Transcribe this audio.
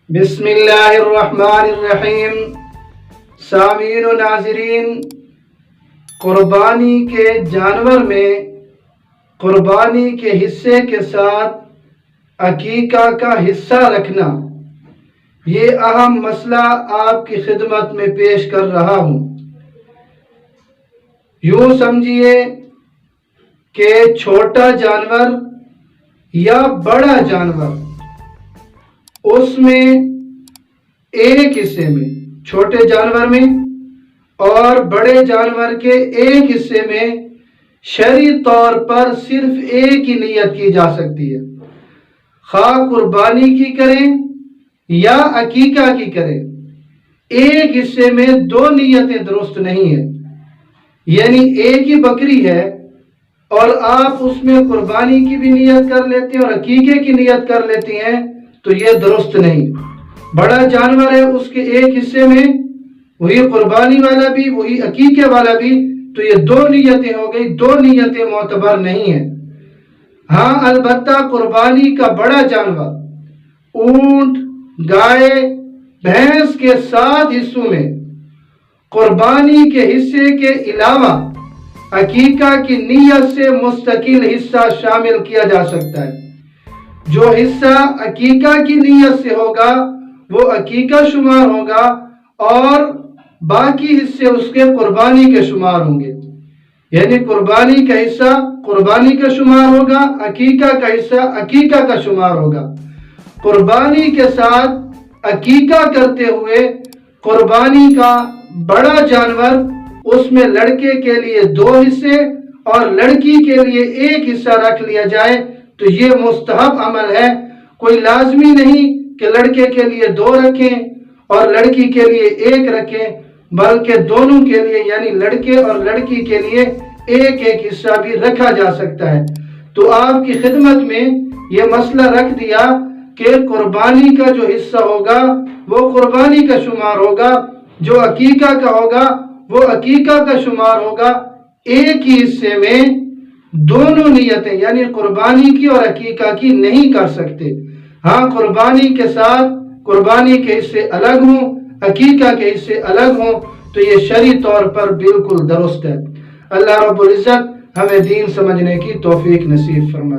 بسم اللہ الرحمن الرحیم۔ سامعین و ناظرین، قربانی کے جانور میں قربانی کے حصے کے ساتھ عقیقہ کا حصہ رکھنا، یہ اہم مسئلہ آپ کی خدمت میں پیش کر رہا ہوں۔ یوں سمجھیے کہ چھوٹا جانور یا بڑا جانور، اس میں ایک حصے میں، چھوٹے جانور میں اور بڑے جانور کے ایک حصے میں شرعی طور پر صرف ایک ہی نیت کی جا سکتی ہے، خواہ قربانی کی کریں یا عقیقہ کی کریں۔ ایک حصے میں دو نیتیں درست نہیں ہیں، یعنی ایک ہی بکری ہے اور آپ اس میں قربانی کی بھی نیت کر لیتے ہیں اور عقیقے کی نیت کر لیتے ہیں، تو یہ درست نہیں۔ بڑا جانور ہے، اس کے ایک حصے میں وہی قربانی والا بھی وہی عقیقے والا بھی، تو یہ دو نیتیں ہو گئی، دو نیتیں معتبر نہیں ہیں۔ ہاں البتہ قربانی کا بڑا جانور، اونٹ، گائے، بھینس کے 7 حصوں میں قربانی کے حصے کے علاوہ عقیقہ کی نیت سے مستقل حصہ شامل کیا جا سکتا ہے۔ جو حصہ عقیقہ کی نیت سے ہوگا وہ عقیقہ شمار ہوگا اور باقی حصے اس کے قربانی کے شمار ہوں گے، یعنی قربانی کا حصہ قربانی کا شمار ہوگا، عقیقہ کا حصہ عقیقہ کا شمار ہوگا۔ قربانی کے ساتھ عقیقہ کرتے ہوئے قربانی کا بڑا جانور، اس میں لڑکے کے لیے 2 حصے اور لڑکی کے لیے 1 حصہ رکھ لیا جائے تو یہ مستحب عمل ہے۔ کوئی لازمی نہیں کہ لڑکے کے لیے 2 رکھیں اور لڑکی کے لیے 1 رکھیں، بلکہ دونوں کے لیے یعنی لڑکے اور لڑکی کے لیے 1 حصہ بھی رکھا جا سکتا ہے۔ تو آپ کی خدمت میں یہ مسئلہ رکھ دیا کہ قربانی کا جو حصہ ہوگا وہ قربانی کا شمار ہوگا، جو عقیقہ کا ہوگا وہ عقیقہ کا شمار ہوگا۔ ایک ہی حصے میں دونوں نیتیں یعنی قربانی کی اور عقیقہ کی نہیں کر سکتے۔ ہاں قربانی کے ساتھ قربانی کے حصے الگ ہوں، عقیقہ کے حصے الگ ہوں، تو یہ شرعی طور پر بالکل درست ہے۔ اللہ رب العزت ہمیں دین سمجھنے کی توفیق نصیب فرمائے۔